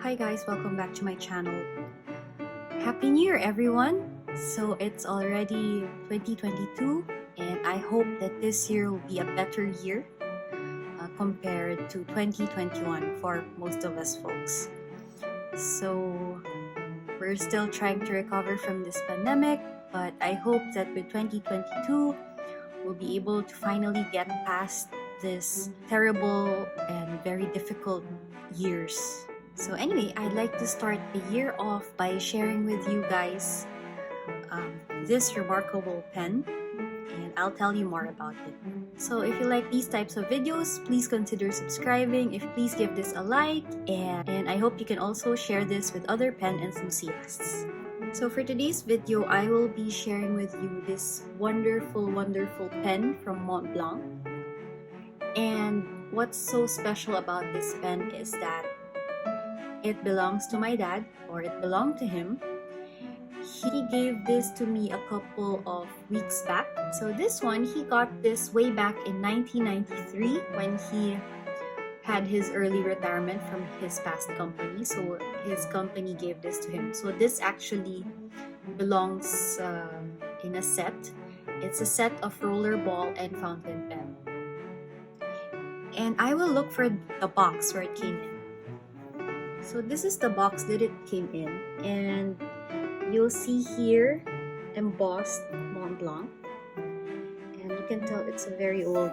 Hi guys, welcome back to my channel. Happy New Year everyone! So it's already 2022 and I hope that this year will be a better year compared to 2021 for most of us folks. So we're still trying to recover from this pandemic, but I hope that with 2022 we'll be able to finally get past this terrible and very difficult years. So anyway, I'd like to start the year off by sharing with you guys this remarkable pen, and I'll tell you more about it. So if you like these types of videos, please consider subscribing. Please give this a like, and I hope you can also share this with other pen enthusiasts. So for today's video, I will be sharing with you this wonderful pen from Montblanc. And what's so special about this pen is that it belongs to my dad, or it belonged to him. He gave this to me a couple of weeks back. So this one, he got this way back in 1993 when he had his early retirement from his past company. So his company gave this to him. So this actually belongs in a set. It's a set of roller ball and fountain pen. And I will look for the box where it came in. So this is the box that it came in, and you'll see here embossed Montblanc, and you can tell it's a very old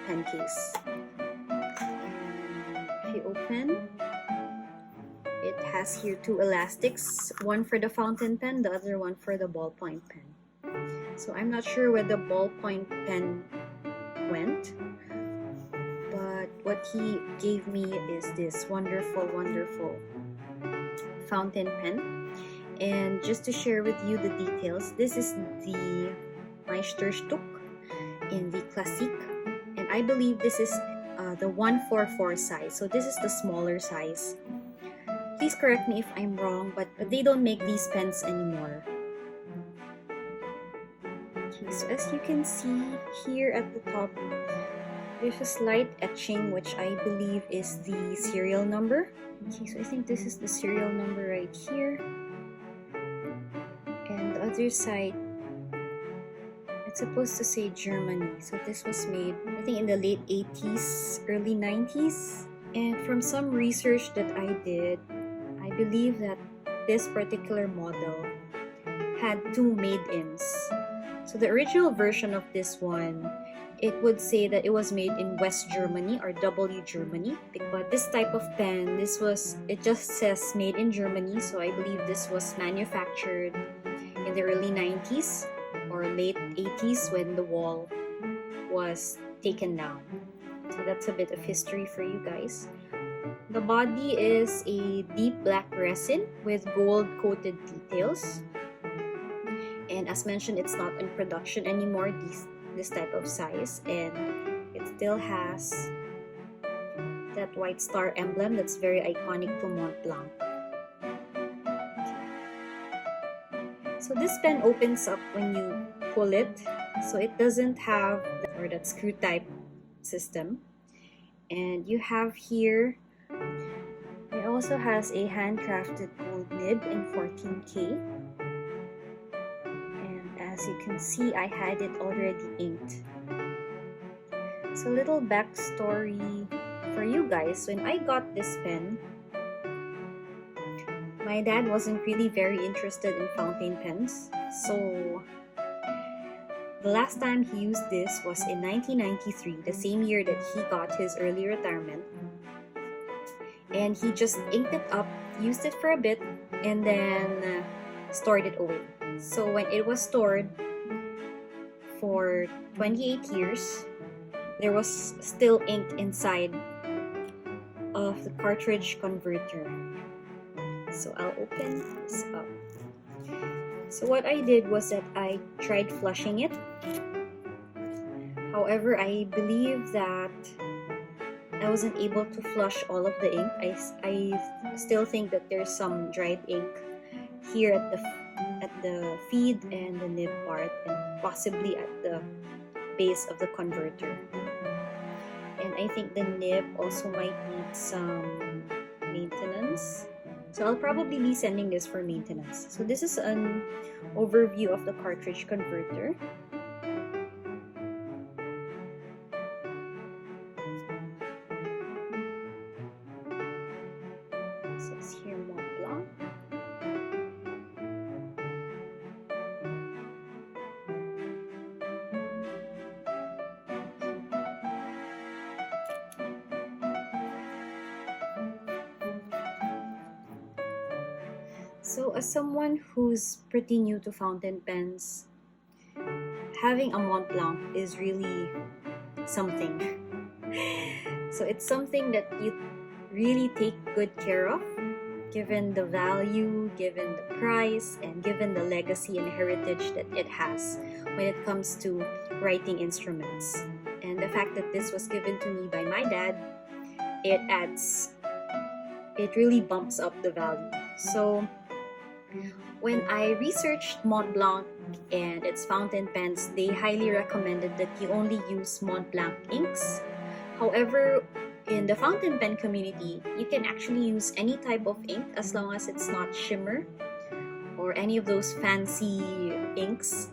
pen case. And if you open, it has here two elastics, one for the fountain pen, the other one for the ballpoint pen. So I'm not sure where the ballpoint pen went, but what he gave me is this wonderful fountain pen. And just to share with you the details, this is the Meisterstuck in the Classique, and I believe this is the 144 size, so this is the smaller size. Please correct me if I'm wrong, but they don't make these pens anymore. Okay, so as you can see here at the top, there's a slight etching, which I believe is the serial number. Okay, so I think this is the serial number right here. And the other side, it's supposed to say Germany. So this was made, I think, in the late 80s, early 90s. And from some research that I did, I believe that this particular model had two made-ins. So the original version of this one, it would say that it was made in West Germany or W Germany. But this type of pen, it just says made in Germany. So I believe this was manufactured in the early 90s or late 80s when the wall was taken down. So that's a bit of history for you guys. The body is a deep black resin with gold coated details. And as mentioned, it's not in production anymore, this type of size, and it still has that white star emblem that's very iconic to Montblanc. So this pen opens up when you pull it, so it doesn't have that screw type system. And you have here, it also has a handcrafted gold nib in 14K. As you can see, I had it already inked. So little backstory for you guys. When I got this pen, my dad wasn't really very interested in fountain pens. So the last time he used this was in 1993, the same year that he got his early retirement. And he just inked it up, used it for a bit, and then stored it away. So when it was stored for 28 years, there was still ink inside of the cartridge converter. So I'll open this up. So what I did was that I tried flushing it. However, I believe that I wasn't able to flush all of the ink. I still think that there's some dried ink here at the feed and the nib part, and possibly at the base of the converter. And I think the nib also might need some maintenance. So I'll probably be sending this for maintenance. So this is an overview of the cartridge converter. So it's here Montblanc. So as someone who's pretty new to fountain pens, having a Montblanc is really something. So it's something that you really take good care of, given the value, given the price, and given the legacy and heritage that it has when it comes to writing instruments. And the fact that this was given to me by my dad, it really bumps up the value. So when I researched Montblanc and its fountain pens, they highly recommended that you only use Montblanc inks. However, in the fountain pen community, you can actually use any type of ink as long as it's not shimmer or any of those fancy inks.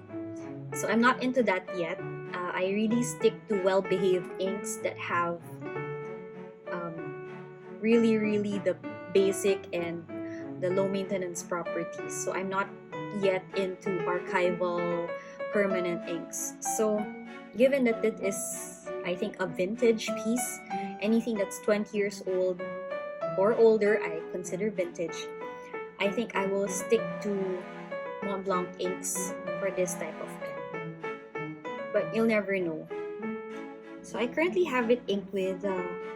So I'm not into that yet. I really stick to well-behaved inks that have really the basic and the low maintenance properties. So I'm not yet into archival permanent inks. So given that it is, I think, a vintage piece, anything that's 20 years old or older I consider vintage. I think I will stick to Montblanc inks for this type of pen, but you'll never know. So I currently have it inked with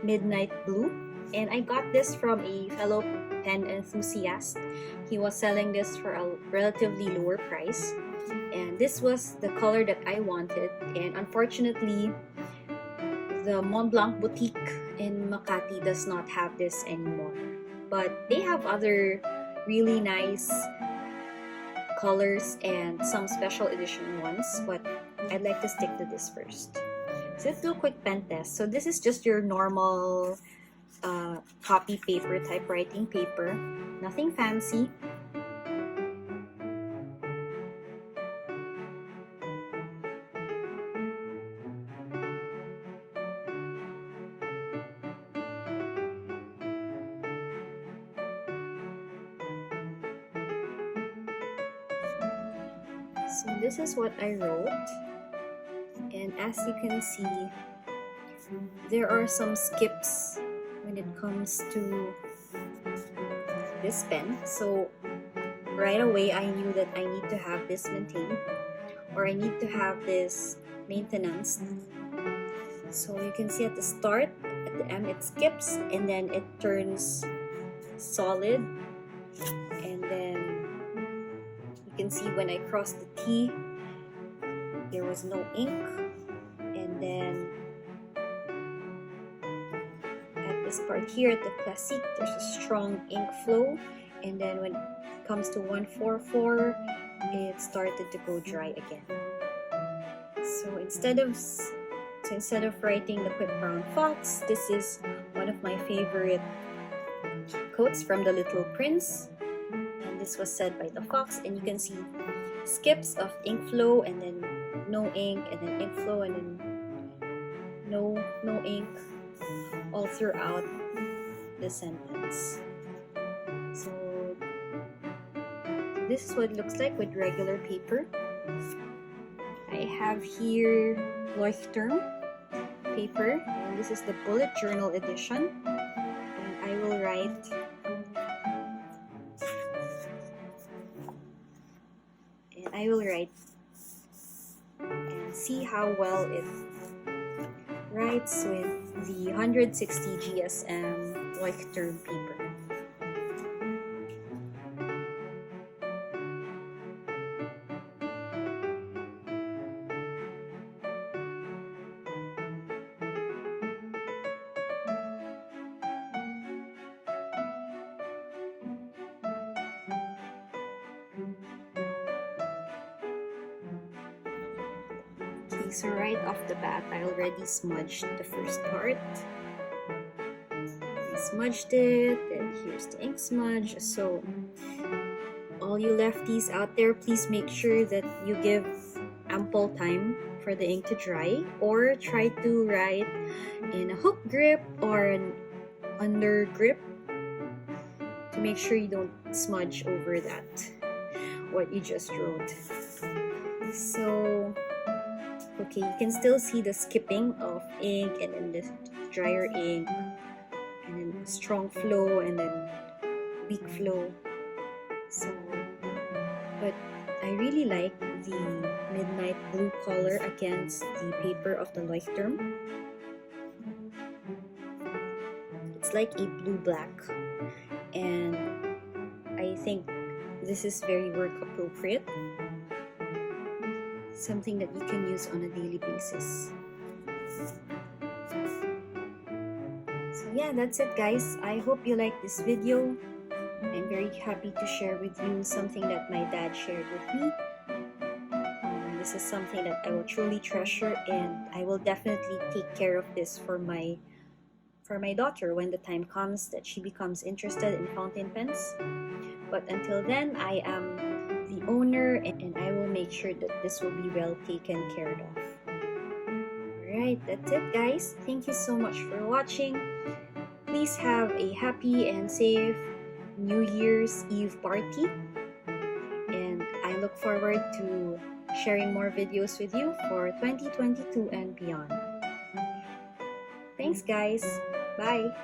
Midnight Blue, and I got this from a fellow pen enthusiast. He was selling this for a relatively lower price, and this was the color that I wanted. And unfortunately, the Montblanc boutique in Makati does not have this anymore, but they have other really nice colors and some special edition ones, but I'd like to stick to this first. So let's do a quick pen test. So this is just your normal copy paper, typewriting paper, nothing fancy. So this is what I wrote, and as you can see, there are some skips when it comes to this pen. So right away I knew that I need to have this maintained, or I need to have this maintenance. So you can see at the start, at the end it skips, and then it turns solid, and then you can see when I crossed the T, there was no ink, and then at this part here at the classique, there's a strong ink flow, and then when it comes to 144, it started to go dry again. So instead of writing the Quick Brown Fox, this is one of my favorite quotes from The Little Prince, and this was said by the fox, and you can see skips of ink flow, and then no ink, and then ink flow, and then no ink, all throughout the sentence. So this is what it looks like with regular paper. I have here Leuchtturm paper, and this is the bullet journal edition, and I will write and see how well it writes with the 160 GSM Leuchtturm paper. Okay, so right off the bat, I already smudged the first part. I smudged it, and here's the ink smudge. So all you lefties out there, please make sure that you give ample time for the ink to dry, or try to write in a hook grip or an under grip to make sure you don't smudge over that what you just wrote. So okay, you can still see the skipping of ink, and then the drier ink, and then strong flow, and then weak flow. So, but I really like the midnight blue color against the paper of the Leuchtturm. It's like a blue-black, and I think this is very work appropriate. Something that you can use on a daily basis. So yeah, that's it guys. I hope you like this video. I'm very happy to share with you something that my dad shared with me. This is something that I will truly treasure, and I will definitely take care of this for my daughter when the time comes that she becomes interested in fountain pens. But until then, I am the owner, and I will make sure that this will be well taken care of. Alright, that's it guys. Thank you so much for watching. Please have a happy and safe New Year's Eve party, and I look forward to sharing more videos with you for 2022 and beyond. Thanks guys. Bye.